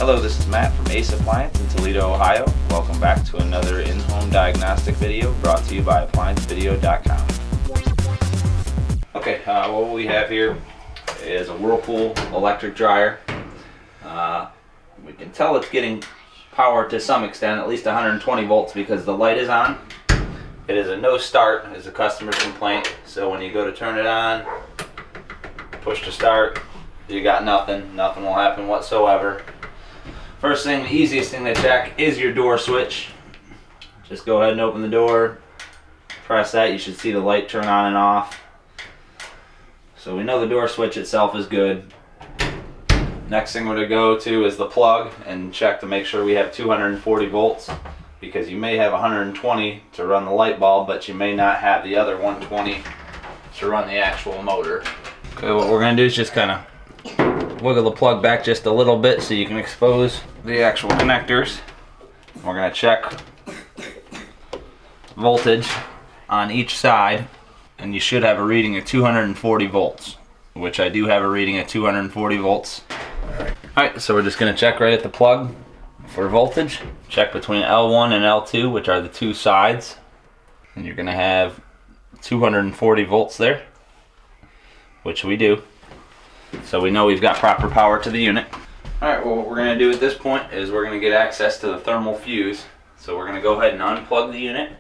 Hello, this is Matt from Ace Appliance in Toledo, Ohio. Welcome back to another in-home diagnostic video brought to you by ApplianceVideo.com. Okay, what we have here is a Whirlpool electric dryer. We can tell it's getting power to some extent, at least 120 volts because the light is on. It is a no start, is a customer's complaint. So when you go to turn it on, push to start, you got nothing. Nothing will happen whatsoever. First thing, the easiest thing to check is your door switch. Just go ahead and open the door, press that, you should see the light turn on and off. So we know the door switch itself is good. Next thing we're going to go to is the plug and check to make sure we have 240 volts, because you may have 120 to run the light bulb, but you may not have the other 120 to run the actual motor. Okay, what we're going to do is just kind of wiggle the plug back just a little bit so you can expose the actual connectors. We're going to check voltage on each side, and you should have a reading of 240 volts, which I do have a reading of 240 volts. Alright, so we're just going to check right at the plug for voltage. Check between L1 and L2, which are the two sides, and you're going to have 240 volts there, which we do. So we know we've got proper power to the unit. Alright, well what we're going to do at this point is we're going to get access to the thermal fuse. So we're going to go ahead and unplug the unit.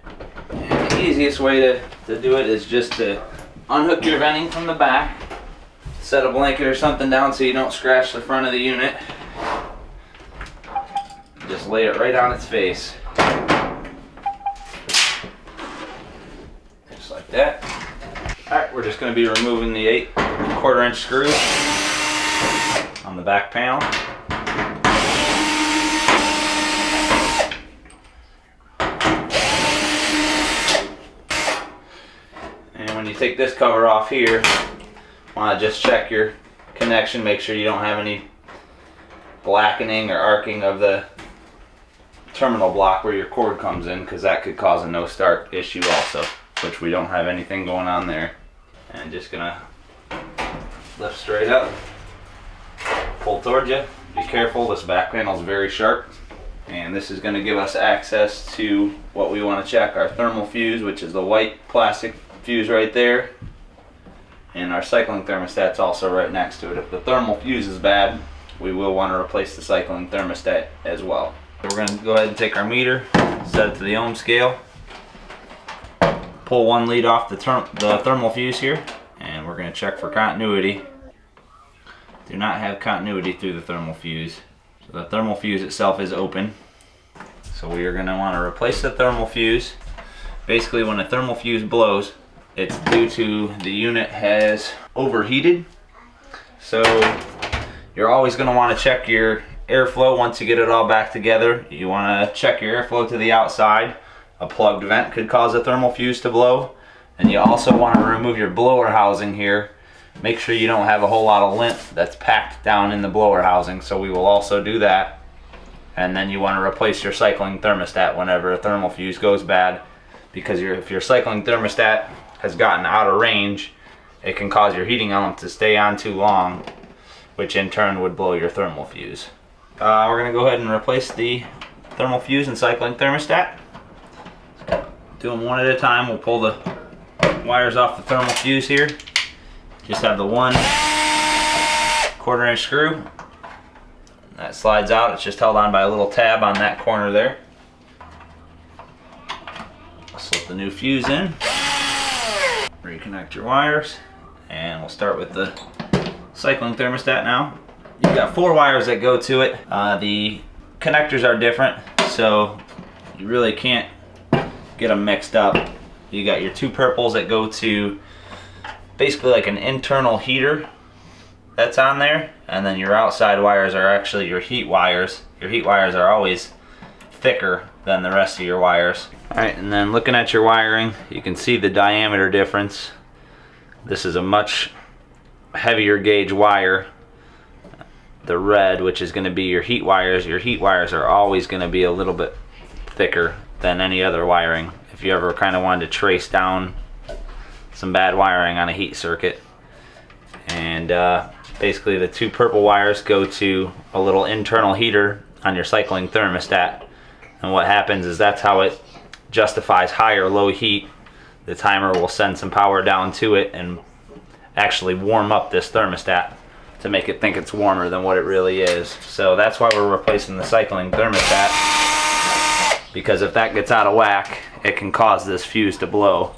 And the easiest way to do it is just to unhook your venting from the back. Set a blanket or something down so you don't scratch the front of the unit. Just lay it right on its face. Just like that. Alright, we're just going to be removing the 8¼ inch screw on the back panel. And when you take this cover off here, want to just check your connection, make sure you don't have any blackening or arcing of the terminal block where your cord comes in, because that could cause a no start issue also, which we don't have anything going on there. And just gonna lift straight up, pull towards you. Be careful, this back panel is very sharp, and this is going to give us access to what we want to check: our thermal fuse, which is the white plastic fuse right there, and our cycling thermostat's also right next to it. If the thermal fuse is bad, we will want to replace the cycling thermostat as well. So we're going to go ahead and take our meter, set it to the ohm scale, pull one lead off the thermal fuse here, and we're going to check for continuity. Do not have continuity through the thermal fuse. So the thermal fuse itself is open. So we are going to want to replace the thermal fuse. Basically, when a thermal fuse blows, it's due to the unit has overheated. So you're always going to want to check your airflow once you get it all back together. You want to check your airflow to the outside. A plugged vent could cause a thermal fuse to blow. And you also want to remove your blower housing here. Make sure you don't have a whole lot of lint that's packed down in the blower housing, so we will also do that. And then you want to replace your cycling thermostat whenever a thermal fuse goes bad, because if your cycling thermostat has gotten out of range, it can cause your heating element to stay on too long, which in turn would blow your thermal fuse. We're going to go ahead and replace the thermal fuse and cycling thermostat. Do them one at a time. We'll pull the wires off the thermal fuse here. Just have the 1¼ inch screw. That slides out. It's just held on by a little tab on that corner there. Slip the new fuse in. Reconnect your wires. And we'll start with the cycling thermostat now. You've got 4 wires that go to it. The connectors are different, so you really can't get them mixed up. You got your 2 purples that go to basically like an internal heater that's on there, and then your outside wires are actually your heat wires. Your heat wires are always thicker than the rest of your wires. Alright, and then looking at your wiring, you can see the diameter difference. This is a much heavier gauge wire. The red, which is going to be your heat wires are always going to be a little bit thicker than any other wiring. If you ever kind of wanted to trace down some bad wiring on a heat circuit. And Basically, the two purple wires go to a little internal heater on your cycling thermostat, and what happens is that's how it justifies high or low heat. The timer will send some power down to it and actually warm up this thermostat to make it think it's warmer than what it really is. So that's why we're replacing the cycling thermostat, because if that gets out of whack, it can cause this fuse to blow.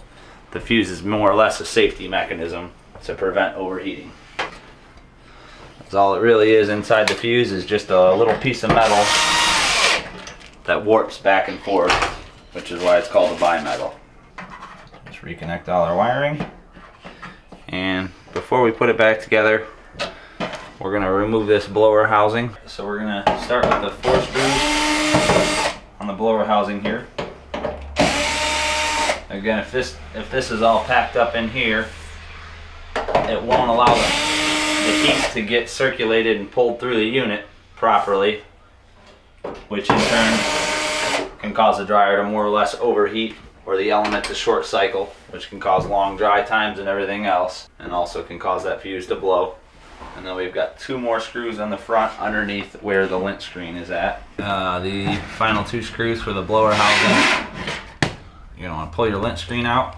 The fuse is more or less a safety mechanism to prevent overheating. That's all it really is inside the fuse, is just a little piece of metal that warps back and forth, which is why it's called a bimetal. Let's reconnect all our wiring. And before we put it back together, we're going to remove this blower housing. So we're going to start with the 4 screws on the blower housing here. Again, if this is all packed up in here, it won't allow the heat to get circulated and pulled through the unit properly, which in turn can cause the dryer to more or less overheat, or the element to short cycle, which can cause long dry times and everything else, and also can cause that fuse to blow. And then we've got 2 more screws on the front underneath where the lint screen is at. The final 2 screws for the blower housing. You're gonna want to pull your lint screen out.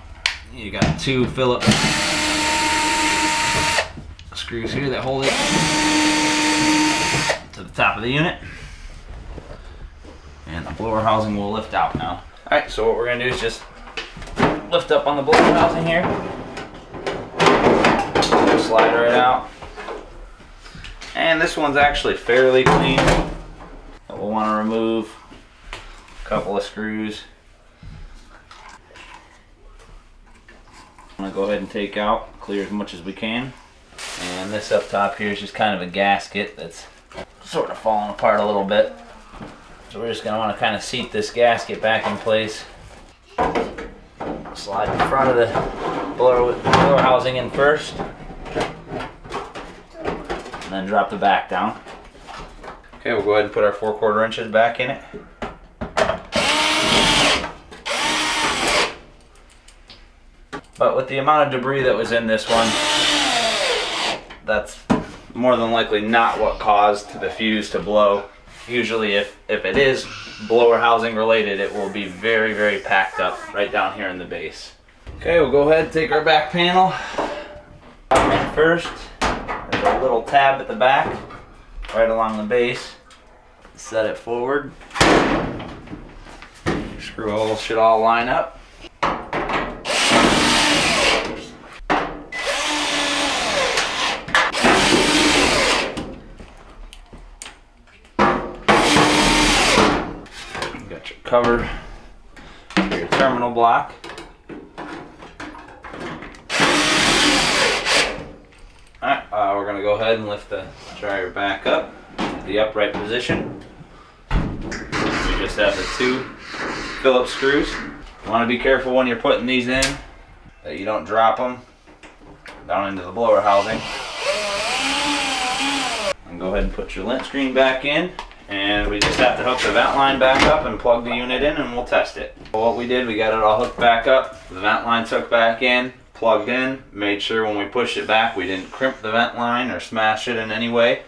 You got 2 Phillips screws here that hold it to the top of the unit, and the blower housing will lift out now. Alright, so what we're going to do is just lift up on the blower housing here, slide right out, and this one's actually fairly clean, but we'll want to remove a couple of screws. I'm going to go ahead and take out, clear as much as we can. And this up top here is just kind of a gasket that's sort of falling apart a little bit. So we're just going to want to kind of seat this gasket back in place. Slide the front of the blower housing in first, and then drop the back down. Okay, we'll go ahead and put our 4/4 inches back in it. But with the amount of debris that was in this one, that's more than likely not what caused the fuse to blow. Usually if it is blower housing related, it will be very, very packed up right down here in the base. Okay, we'll go ahead and take our back panel in first. There's a little tab at the back, right along the base. Set it forward. Screw holes should all line up. Cover for your terminal block. Alright, we're going to go ahead and lift the dryer back up to the upright position. We just have the 2 Phillips screws. You want to be careful when you're putting these in that you don't drop them down into the blower housing. And go ahead and put your lint screen back in. And we just have to hook the vent line back up and plug the unit in, and we'll test it. What we did, we got it all hooked back up, the vent line's hooked back in, plugged in, made sure when we pushed it back we didn't crimp the vent line or smash it in any way.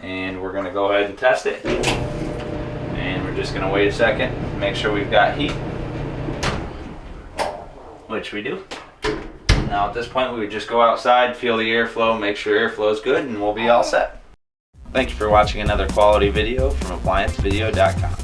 And we're going to go ahead and test it. And we're just going to wait a second, make sure we've got heat, which we do. Now at this point we would just go outside, feel the airflow, make sure airflow is good, and we'll be all set. Thank you for watching another quality video from ApplianceVideo.com.